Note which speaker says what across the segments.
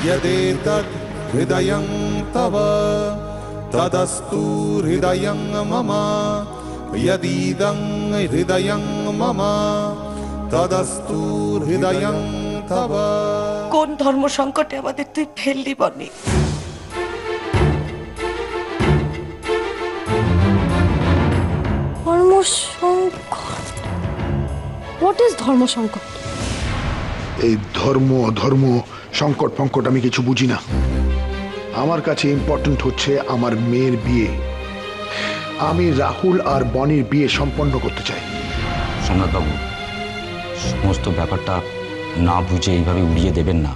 Speaker 1: यदेतद् हृदयं तव तदस्तु हृदयं मम यदीदं हृदयं मम तदस्तु हृदयं तव।
Speaker 2: কোন ধর্ম সংকটে আমাদের তুই ফেললি বনি?
Speaker 3: ধর্ম সংকট? হোয়াট ইজ ধর্ম সংকট?
Speaker 4: এই ধর্ম ধর্ম সংকট ফঙ্কট আমি কিছু বুঝি না। আমার কাছে ইম্পর্টেন্ট হচ্ছে আমার মেয়ের বিয়ে। আমি রাহুল আর বনির বিয়ে সম্পন্ন করতে চাই।
Speaker 5: সোমনাথ বাবু, সমস্ত ব্যাপারটা না বুঝে এইভাবে উড়িয়ে দেবেন না।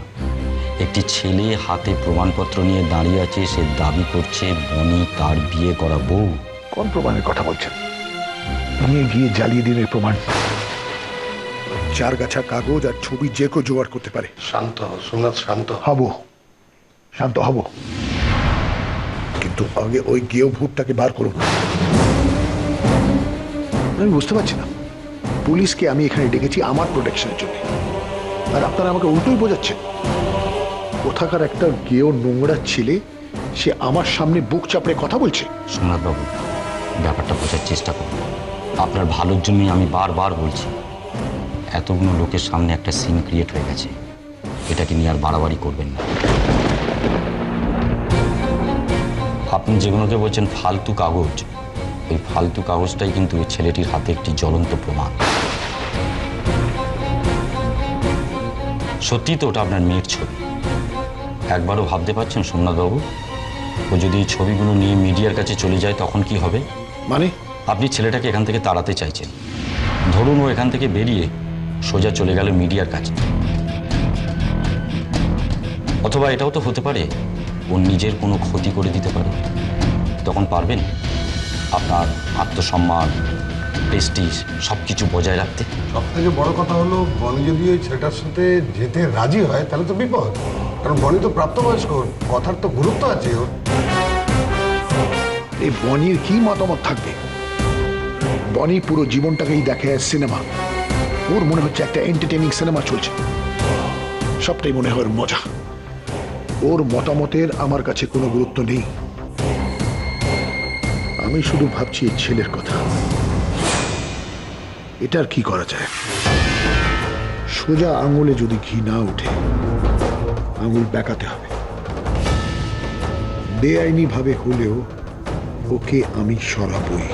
Speaker 5: একটি ছেলে হাতে প্রমাণপত্র নিয়ে দাঁড়িয়ে আছে, সে দাবি করছে বনি তার বিয়ে করা বউ।
Speaker 4: কোন প্রমাণের কথা বলছেন? নিয়ে গিয়ে জ্বালিয়ে দিনের প্রমাণ। 4 গাছা কাগজ আর ছবি যে কেউ জোগাড় করতে পারে।
Speaker 6: শান্ত হও সোমনাথ, শান্ত
Speaker 4: হব, শান্ত হব, কিন্তু আগে ওই গেও ভূতটাকে বার করুন। আমি বুঝতে পারছি না, পুলিশকে আমি এখানে ডেকেছি আমার প্রোটেকশনের জন্য, আর আপনারা আমাকে উল্টোই বোঝাচ্ছেন। কোথাকার একটা গেও নোংরা ছেলে, সে আমার সামনে বুক চাপড়ে কথা বলছে।
Speaker 5: সোমনাথ বাবু, ব্যাপারটা বোঝার চেষ্টা করুন। আপনার ভালোর জন্যই আমি বারবার বলছি, এতগুলো লোকের সামনে একটা সিন ক্রিয়েট হয়ে গেছে, এটাকে নিয়ে আর বাড়াবাড়ি করবেন না। আপনি যেগুলোকে বলছেন ফালতু কাগজ, ওই ফালতু কাগজটাই কিন্তু ওই ছেলেটির হাতে একটি জ্বলন্ত প্রমাণ। সত্যি তো ওটা আপনার মেয়ের ছবি। একবারও ভাবতে পারছেন সোমনাথবাবু, ও যদি এই ছবিগুলো নিয়ে মিডিয়ার কাছে চলে যায় তখন কি হবে?
Speaker 4: মানে
Speaker 5: আপনি ছেলেটাকে এখান থেকে তাড়াতে চাইছেন। ধরুন ও এখান থেকে বেরিয়ে সোজা চলে গেল মিডিয়ার কাছে, অথবা এটাও তো হতে পারে ও নিজের কোনো ক্ষতি করে দিতে পারে। তখন পারবেন আপনার আত্মসম্মান, প্রেস্টিজ সবকিছু বজায় রাখতে?
Speaker 6: সব থেকে বড় কথা হলো, বনি যদি ওই ছেলেটার সাথে যেতে রাজি হয় তাহলে তো বিপদ, কারণ বনি তো প্রাপ্তবয়স্ক, কথার তো গুরুত্ব আছে ওর।
Speaker 4: এই বনির কি মতামত থাকবে? বনি পুরো জীবনটাকেই দেখে সিনেমা। ওর মনে হচ্ছে একটা এন্টারটেইনিং সিনেমা চলছে, সবটাই মনে হয় ওর মজা। ওর মতামতের আমার কাছে কোনো গুরুত্ব নেই। আমি শুধু ভাবছি এই ছেলের কথা। এটার কি করা যায়? সোজা আঙুলে যদি ঘি না উঠে, আঙুল বেঁকাতে হবে। বেআইনি ভাবে হলেও ওকে আমি সরাবই।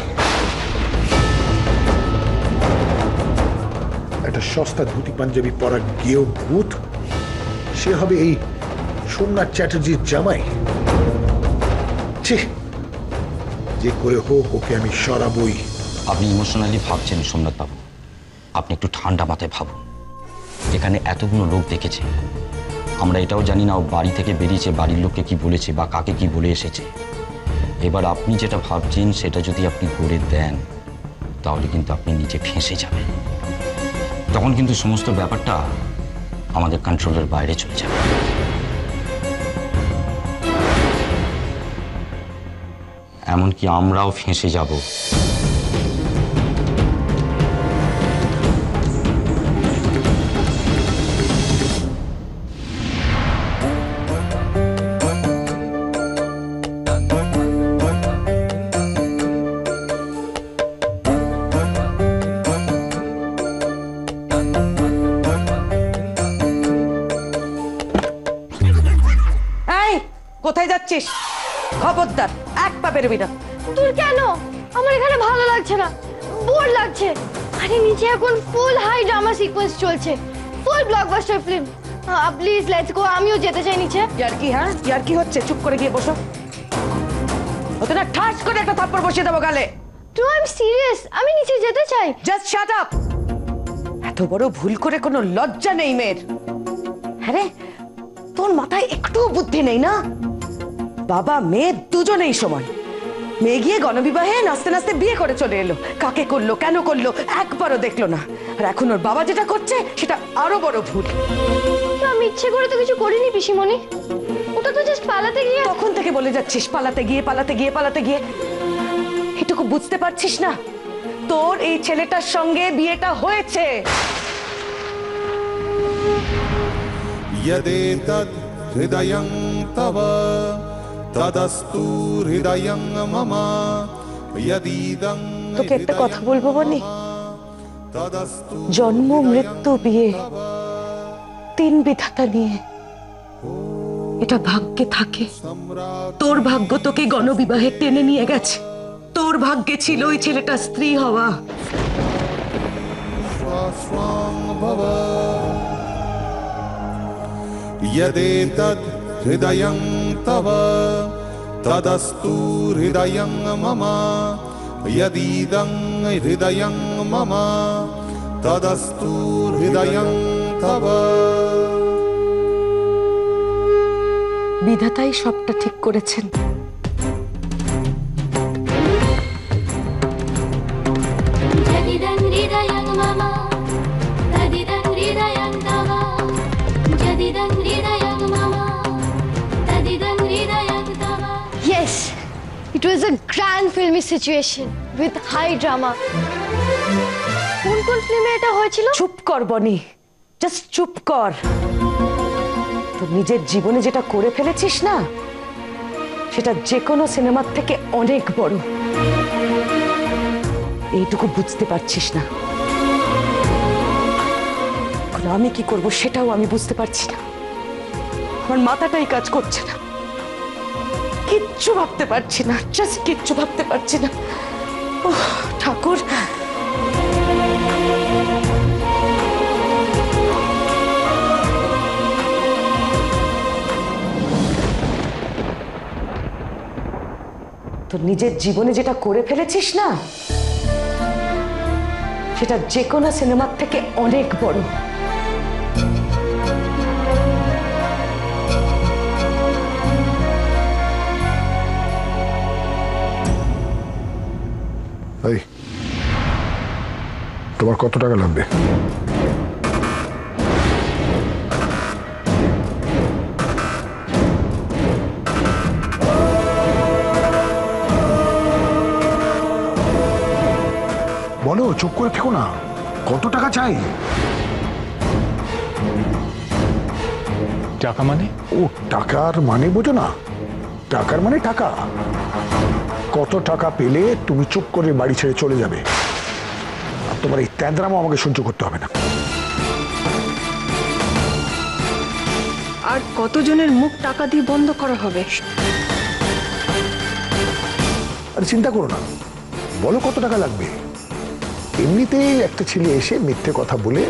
Speaker 4: একটা সস্তা ধুতি পাঞ্জাবি পরা গেও ভূত, সে হবে এই সোমনাথ চ্যাটার্জির জামাই। যে করে হোক ওকে আমি সরাবই।
Speaker 5: আপনি ইমোশনালি ভাবছেন সোমনাথ বাবু, আপনি একটু ঠান্ডা মাথায় ভাবুন। এখানে এতগুলো লোক দেখেছে, আমরা এটাও জানি না ও বাড়ি থেকে বেরিয়েছে বাড়ির লোককে কি বলেছে বা কাকে কি বলে এসেছে। এবার আপনি যেটা ভাবছেন সেটা যদি আপনি করে দেন তাহলে কিন্তু আপনি নিজে ফেঁসে যাবেন। তখন কিন্তু সমস্ত ব্যাপারটা আমাদের কন্ট্রোলের বাইরে চলে যাবে। এমনকি আমরাও ফেঁসে যাব।
Speaker 2: কোথায় যাচ্ছিস? খবরদার, এক পা বেরোবি না।
Speaker 3: তোর কেন? আমার এখানে ভালো লাগছে না, বোর লাগছে। আরে নিচে এখন ফুল হাই ড্রামা সিকোয়েন্স চলছে, full blockbuster film. Please let's go, আমিও যেতে চাই নিচে।
Speaker 2: ইয়ার কি? হ্যাঁ ইয়ার কি হচ্ছে? চুপ করে গিয়ে বসো, ওতে না ঠাস করে একটা থাপ্পড় বসিয়ে দেবো গালে।
Speaker 3: টু আই এম সিরিয়াস, আমি নিচে যেতে চাই।
Speaker 2: Just shut up. এত বড় ভুল করে কোনো লজ্জা নেই মেয়ের। আরে তোর মাথায় একটু বুদ্ধি নেই না? বাবা মেয়ে দুজনেই সমান। মেয়ে গিয়ে গণবিবাহে নাচতে নাচতে বিয়ে করে চলে এলো, কাকে করলো কেন করলো একবারও দেখলো না। আর এখন ওর বাবা যেটা করছে সেটা আরো বড় ভুল।
Speaker 3: আমি ইচ্ছে করে তো কিছু করিনি পিসিমণি, ওটা তো জাস্ট পালাতে গিয়ে।
Speaker 2: তখন থেকে বলে যাচ্ছিস পালাতে গিয়ে পালাতে গিয়ে পালাতে গিয়ে। এটুকু বুঝতে পারছিস না তোর এই ছেলেটার সঙ্গে বিয়েটা হয়েছে?
Speaker 1: यदेतद् हृदयं तव तदस्तु हृदयं मम यदीदं
Speaker 2: তোকে একটা কথা বলবো বনি,
Speaker 1: तदस्तु
Speaker 2: জন্ম মৃত্যু বিয়ে তিন বিধাতা নিয়ে, এটা ভাগ্যে থাকে। তোর ভাগ্য তোকে গণবিবাহে টেনে নিয়ে গেছে, তোর ভাগ্যে ছিল ওই ছেলেটা স্ত্রী হওয়া।
Speaker 1: स्वां भव यदेतद् हृदयं तव तदस्तु हृदयं मम यदीदं हृदयं मम तदस्तु हृदयं तव।
Speaker 2: বিধাতাই সবটা ঠিক করেছেন।
Speaker 7: जदिदं हृदयं मम तदिदं हृदयं तव जदिदं हृदयं मम तदिदं हृदयं तव।
Speaker 3: Yes, it was a grand filmy situation with high drama. কোন কোন ফিল্মে এটা হয়েছিল?
Speaker 2: চুপ কর বনি, জাস্ট চুপ কর। তো নিজের জীবনে যেটা করে ফেলেছিস না, সেটা যে কোনো সিনেমার থেকে অনেক বড়। এইটুকু বুঝতে পারছিস না। এখন আমি কি করব সেটাও আমি বুঝতে পারছি না। আমার মাথাটাই কাজ করছে না, কিচ্ছু ভাবতে পারছি না, জাস্ট কিচ্ছু ভাবতে পারছি না। ওহ ঠাকুর, তো নিজের জীবনে যেটা করে ফেলেছিস না, সেটা যে কোনো সিনেমার থেকে অনেক বড়।
Speaker 4: এই তোমার কত টাকা লাগবে? বলো, চুপ করে থেকো না। কত টাকা চাই?
Speaker 8: টাকা মানে?
Speaker 4: ও টাকার মানে বোঝো না? টাকার মানে টাকা। কত টাকা পেলে তুমি চুপ করে বাড়ি ছেড়ে চলে যাবে, আর তোমার এই ত্যাঁদরামও আমাকে সহ্য করতে হবে না।
Speaker 9: আর কতজনের মুখ টাকা দিয়ে বন্ধ করা হবে?
Speaker 4: আরে চিন্তা করো না, বলো কত টাকা লাগবে। এমনিতেই একটা ছেলে এসে মিথ্যে কথা বলে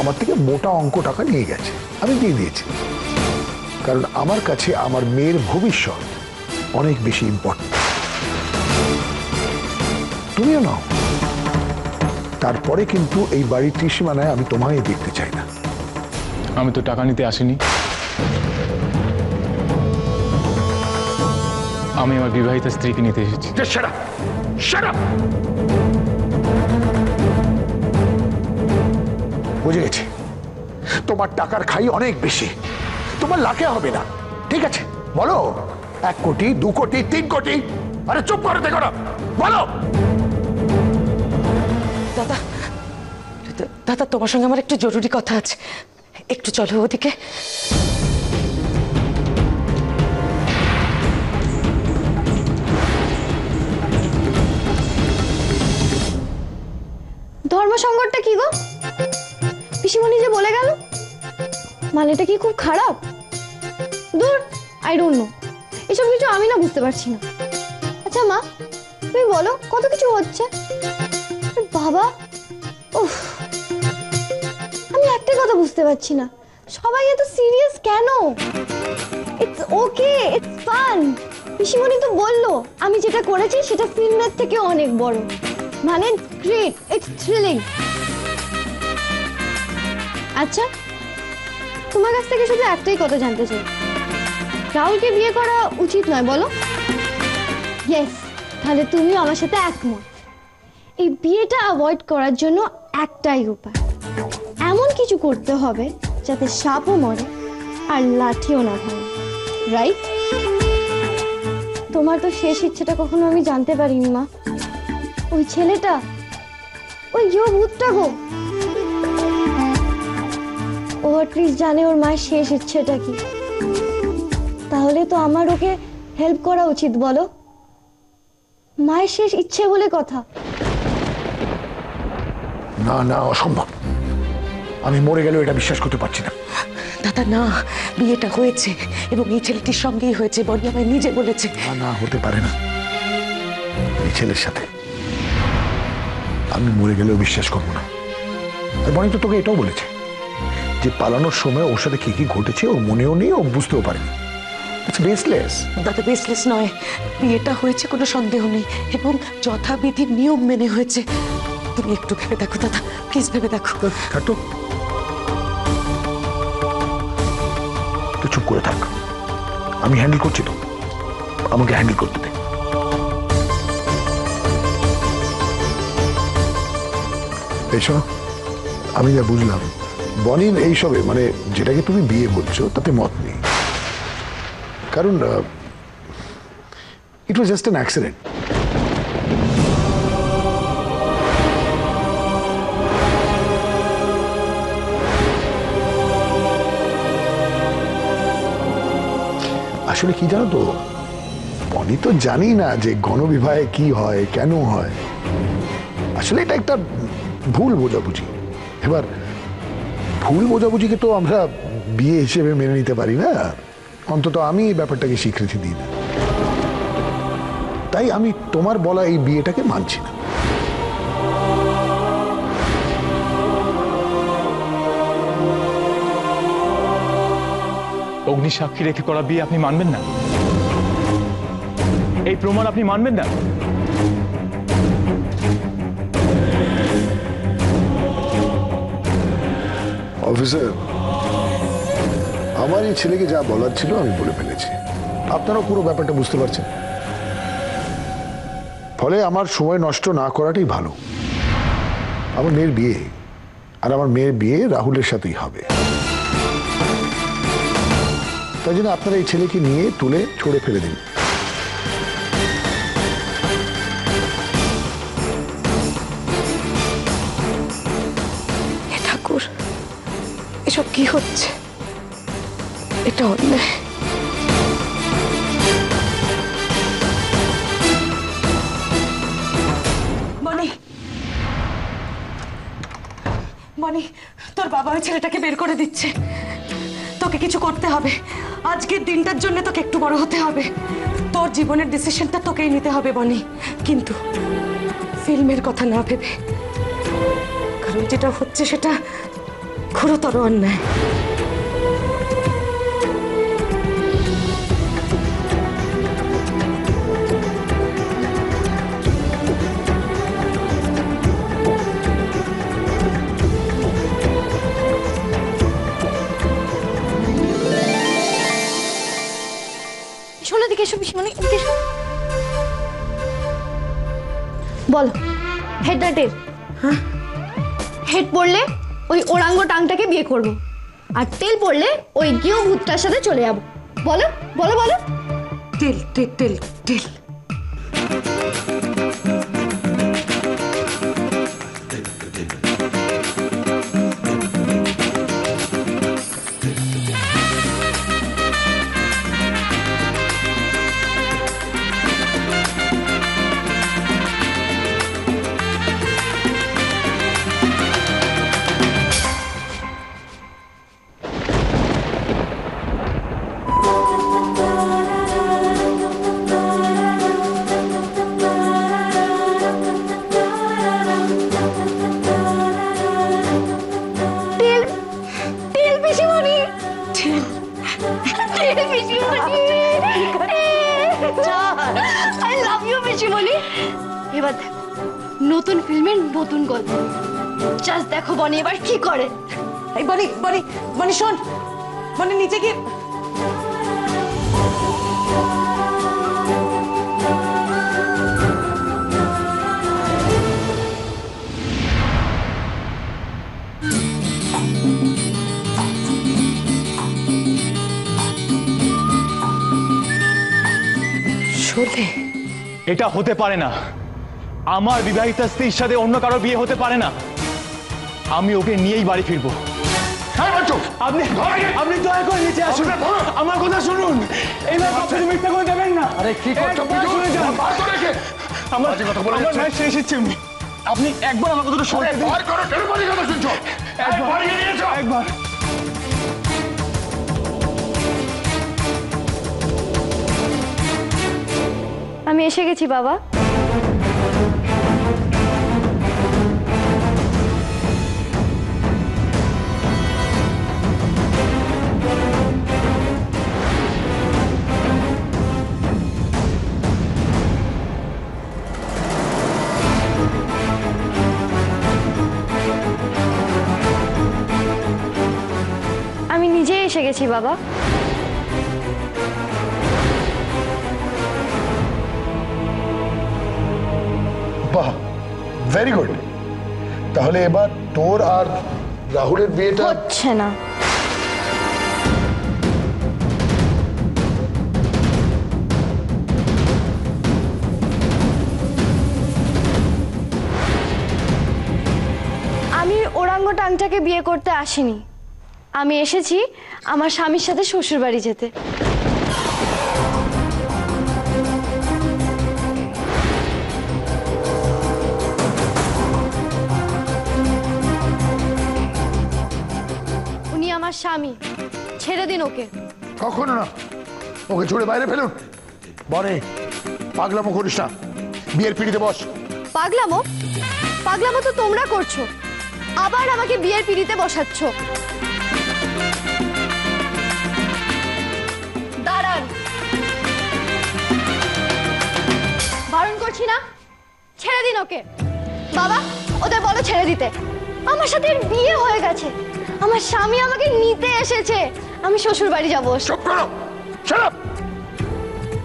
Speaker 4: আমার থেকে মোটা অঙ্ক টাকা নিয়ে গেছে, আমি দিয়ে দিয়েছি। কারণ আমার কাছে আমার মেয়ের ভবিষ্যৎ অনেক বেশি ইম্পর্টেন্ট। তুমিও নাও। তারপরে কিন্তু এই বাড়ির ত্রিসীমানায় আমি তোমায় দেখতে চাই না।
Speaker 8: আমি তো টাকা নিতে আসিনি, আমি আমার বিবাহিত স্ত্রীকে নিতে এসেছি।
Speaker 4: বুঝে গেছি, তোমার টাকার খাই অনেক বেশি, তোমার লাখে হবে না। ঠিক আছে, বলো 1 কোটি, 2 কোটি, 3 কোটি। আরে চুপ করে দেখো না, বলো।
Speaker 2: দাদা, দাদা তোমার সঙ্গে আমার একটু জরুরি কথা আছে, একটু চলো ওদিকে।
Speaker 3: ধর্মসংকটটা কি গো? পিসিমণি যে বলে গেল, মানেটা কি খুব খারাপ? দূর, আই ডোন্ট নো, এসব কিছু আমি না বুঝতে পারছি না। আচ্ছা মা, তুমি বলো কত কিছু হচ্ছে। বাবা, উফ, আমি একটা কথা বুঝতে পারছি না, সবাই এত সিরিয়াস কেন? It's okay, it's fun. পিসিমণি তো বললো আমি যেটা করেছি সেটা ফিল্মের থেকে অনেক বড়, মানে গ্রেট, ইটস থ্রিলিং। আচ্ছা, তোমার কাছ থেকে শুধু একটাই কথা জানতে চাই, রাহুলকে বিয়ে করা উচিত নয় বলো? ইয়েস, তাহলে তুমিও আমার সাথে একমত। এই বিয়েটা অ্যাভয়েড করার জন্য একটাই উপায়, এমন কিছু করতে হবে যাতে সাপও মরে আর লাঠিও না ভাঙে, রাইট? তোমার তো শেষ ইচ্ছেটা কখনো আমি জানতে পারিনি মা। ওই ছেলেটা, ওই ভূতটা গো, ও অ্যাটলিস্ট জানে ওর মায়ের শেষ ইচ্ছেটা কি। তাহলে তো আমার ওকে হেল্প করা উচিত, বলো? মায়ের শেষ ইচ্ছে বলে কথা।
Speaker 4: না না, অসম্ভব। আমি মরে গেলেও এটা বিশ্বাস করতে পারছি না।
Speaker 2: দাদা না, বিয়েটা হয়েছে এবং এই ছেলেটির সঙ্গেই হয়েছে, বনি আমায় নিজে বলেছে।
Speaker 4: না না, হতে পারে না। এই ছেলের সাথে আমি মরে গেলেও বিশ্বাস করবো না। আর বনি তো তোকে এটাও বলেছে যে পালানোর সময় ওর সাথে কি কি ঘটেছে ও মনেও নেই, ও বুঝতেও পারেনি। বেসলেস।
Speaker 2: দাদা বেসলেস নয়, বিয়েটা হয়েছে কোনো সন্দেহ নেই এবং যথাবিধি নিয়ম মেনে হয়েছে। তুমি একটু ভেবে দেখো দাদা, প্লিজ ভেবে দেখো।
Speaker 4: থাকতো তুই চুপ করে থাক, আমি হ্যান্ডেল করছি তো, আমাকে হ্যান্ডেল করতে দে। এই শোনো, আমি যা বুঝলাম বনির এইসবে মানে যেটাকে তুমি বিয়ে বলছো তাতে মত নেই, কারণ ইট ওয়াজ জাস্ট অ্যান অ্যাক্সিডেন্ট। আসলে কি জানো তো, বনি তো জানি না যে গণবিবাহে কি হয়, কেন হয়। আসলে এটা একটা ভুল বোঝাবুঝি। এবার ভুল বোঝাবুঝিকে তো আমরা বিয়ে হিসেবে মেনে নিতে পারি না, অন্তত আমি এই ব্যাপারটাকে স্বীকৃতি দিই না। তাই আমি তোমার বলা এই বিয়েটাকে মানছি না।
Speaker 8: অগ্নি সাক্ষী রেখে করা বিয়ে আপনি মানবেন না? এই প্রমাণ আপনি মানবেন না?
Speaker 4: অফিসার, আমার এই ছেলেকে যা বলার ছিল আমি বলে ফেলেছি, আপনারাও পুরো ব্যাপারটা বুঝতে পারছেন। ফলে আমার সময় নষ্ট না করাটাই ভালো। আমার মেয়ের বিয়ে, আর আমার মেয়ের বিয়ে রাহুলের সাথেই হবে। তাই জন্য আপনারা এই ছেলেকে নিয়ে তুলে ছড়ে ফেলে দিন।
Speaker 2: ঠাকুর, এসব কি হচ্ছে? এটা অন্যায়। মনি, মনি, তোর বাবা ওই ছেলেটাকে বের করে দিচ্ছে। তোকে কিছু করতে হবে। আজকের দিনটার জন্য তোকে একটু বড় হতে হবে। তোর জীবনের ডিসিশনটা তোকেই নিতে হবে বনি, কিন্তু ফিল্মের কথা না ভেবে, কারণ যেটা হচ্ছে সেটা ঘোরতর অন্যায়।
Speaker 3: শোনো দিকে এসো পিসিমণি, এদিকে এসো। বল, হেড না টেল? হ্যাঁ, হেড পড়লে ওই ওরাঙ্গ টাংটাকে বিয়ে করব, আর টেল পড়লে ওই গিয়ে ভূতটার সাথে চলে যাব। বলো বলো বলো।
Speaker 2: টেল টেল টেল টেল।
Speaker 3: এবার দেখো নতুন ফিল্মের নতুন গল্প। জাস্ট দেখো বনি এবার কি করে।
Speaker 2: এই বনি বনি বনি শোন, বনি নিচে গিয়ে শোলে।
Speaker 8: এটা হতে পারে না। আমার বিবাহিতা স্ত্রীর সাথে অন্য কারো বিয়ে হতে পারে না। আমি ওকে নিয়েই বাড়ি ফিরবো।
Speaker 4: চুপ করছো?
Speaker 8: আপনি দয়া করে নিচে আসুন, আমার কথা শুনুন। এইভাবে আপনি মিথ্যা করে দেবেন না।
Speaker 4: আরে কি করছো?
Speaker 8: আমার ম্যাচ শেষ হচ্ছে এমনি। আপনি একবার আমার কথাটা শুনে দিন।
Speaker 4: কথা শুনছো?
Speaker 8: একবার
Speaker 3: আমি এসে গেছি বাবা। আমি নিজেই এসে গেছি বাবা।
Speaker 4: বাহ, ভেরি গুড। তাহলে এবার তোর আর রাহুলের বিয়েটা
Speaker 3: হচ্ছে না। আমি ওরাঙ্গটাংটাকে বিয়ে করতে আসিনি, আমি এসেছি আমার স্বামীর সাথে শ্বশুর বাড়ি যেতে। উনি আমার স্বামী, ছেড়ে দিন ওকে।
Speaker 4: কখনো না, ওকে ছুড়ে বাইরে ফেলুন। বনে পাগলামো করিস না, বিয়ের পিড়িতে বস।
Speaker 3: পাগলামো? পাগলামো তো তোমরা করছো, আবার আমাকে বিয়ের পিড়িতে বসাচ্ছ। দাঁড়ান, বারণ করছি না, ছেড়ে দিন ওকে। বাবা, ওদের বলো ছেড়ে দিতে। আমার সাথে এর বিয়ে হয়ে গেছে, আমার স্বামী আমাকে নিতে এসেছে, আমি শ্বশুর বাড়ি যাবো।
Speaker 4: চুপ করো, শাট আপ।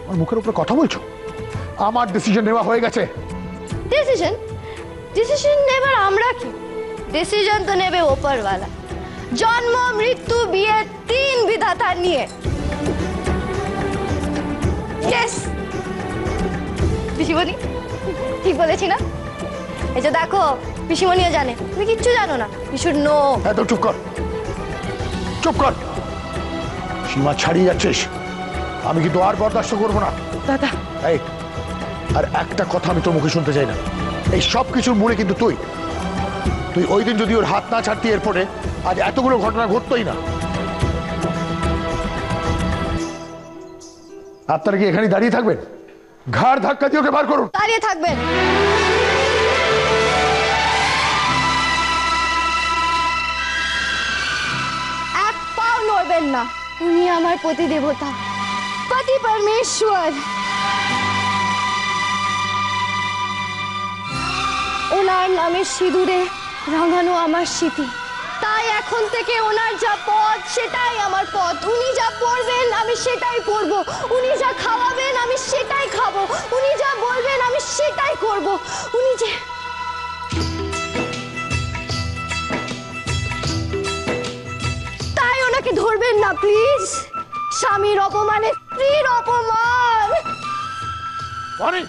Speaker 4: আমার মুখের উপর কথা বলছো? আমার ডিসিশন নেওয়া হয়ে গেছে।
Speaker 3: ডিসিশন? ডিসিশন নেবার আমরা কি? ডিসিশন তো নেবে ওপরওয়ালা। জন্ম, মৃত্যু, বিয়ে, তিন বিধাতা নিয়ে। ইয়েস, পিসিমণি ঠিক বলেছি না? এই যে দেখো, পিসিমণিও জানে, তুমি কিচ্ছু জানো না। You should know.
Speaker 4: এত চুপ কর, চুপ কর। সীমা ছাড়িয়ে যাচ্ছিস, আমি কিন্তু আর বরদাস্ত করবো না।
Speaker 2: দাদা,
Speaker 4: এই, আর একটা কথা আমি তোর মুখে শুনতে চাই না। এই সব কিছুর মূলে কিন্তু তুই। তুই ওই দিন যদি ওর হাত না ছাড়তি, এরপরে আজ এতগুলো ঘটনা ঘটতোই না। আপনারা কি এখানে দাঁড়িয়ে থাকবেন? ঘাড় ধাক্কা দিয়ে ওকে বার করুন।
Speaker 3: দাঁড়িয়ে থাকবেন। এক পাও নড়বেন না। উনি আমার পতি দেবতা, পতি পরমেশ্বর। ওনার নামের সিঁদুরে রাঙানো আমার স্মৃতি, তাই এখন থেকে ওনার যা পথ সেটাই আমার পথ। উনি যা পড়বেন আমি সেটাই পড়ব, উনি যা খাওয়াবেন আমি সেটাই খাবো, উনি যা বলবেন আমি সেটাই করব। উনি যে তাই ওনাকে ধরবেন না প্লিজ। স্বামীর অপমানে স্ত্রীর অপমান।
Speaker 4: বনি,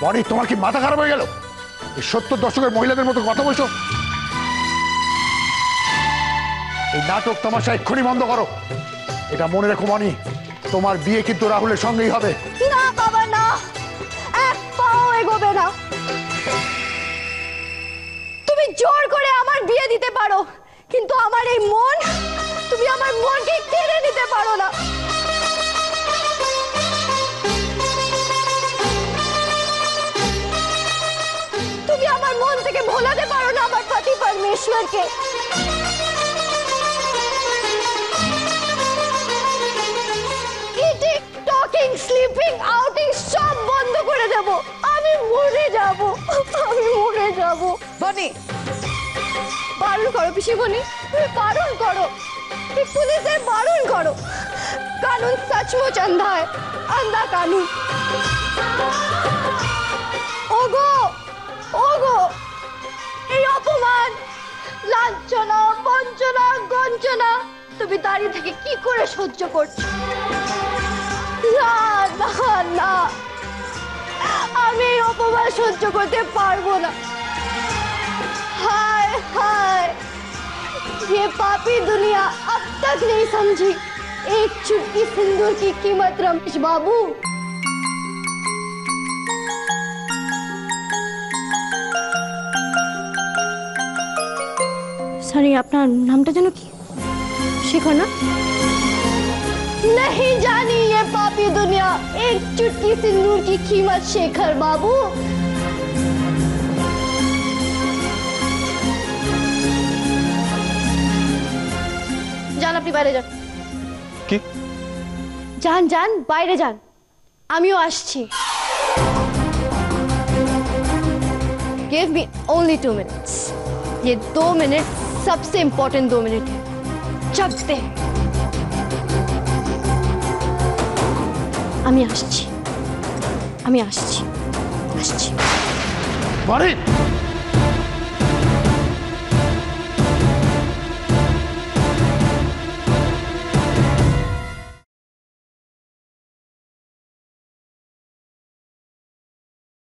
Speaker 4: বনি, তোমার কি মাথা খারাপ হয়ে গেল? এই 70 দশকের মহিলাদের মতো কথা বলছো। এই নাটক তামাশা এক্ষুনি বন্ধ করো। এটা মনে রেখো বনি, তোমার বিয়ে কিন্তু রাহুলের সঙ্গেই হবে।
Speaker 3: না বাবা না, এক পাও এগোবে না। তুমি জোর করে আমার বিয়ে দিতে পারো, কিন্তু আমার এই মন, তুমি আমার মনকে কেড়ে নিতে পারো না। তুমি আমার মন থেকে ভোলাতে পারো না আমার পতি পরমেশ্বরকে। ইটিং, টকিং, স্লিপিং, আউটিং সব বন্ধ করে দেব। আমি মরে যাব, আমি মরে যাব।
Speaker 2: বনি,
Speaker 3: বারণ করো পিসিমণি, তুমি বারণ করো। এই পুলিশের বারণ করো। কানুন সচমুচ अंधा है, अंधा कानून। ওগো, ওগো, এই অপমান, লাঞ্ছনা, বঞ্চনা, গঞ্চনা তুমি দাঁড়িয়ে থেকে কি করে সহ্য করছো? না না না, আমি এই অপমান সহ্য করতে পারবো না। হায় হায়, ये पापी दुनिया अब तक नहीं समझी एक चुटकी सिंदूर की कीमत रमेश बाबू। সরি, আপনার নামটা যেন কি? শেখর না? नहीं जानी ये पापी दुनिया एक चुटकी सिंदूर की कीमत शेखर बाबू। जान अपनी বাইরে যান।
Speaker 8: কি?
Speaker 3: যান যান বাইরে যান, আমিও আসছি। Give me only 2 minutes। ये 2 मिनट सबसे इम्पोर्टेंट 2 मिनट है। चकते আমি আসছি, আমি আসছি, আসছি।
Speaker 4: বনি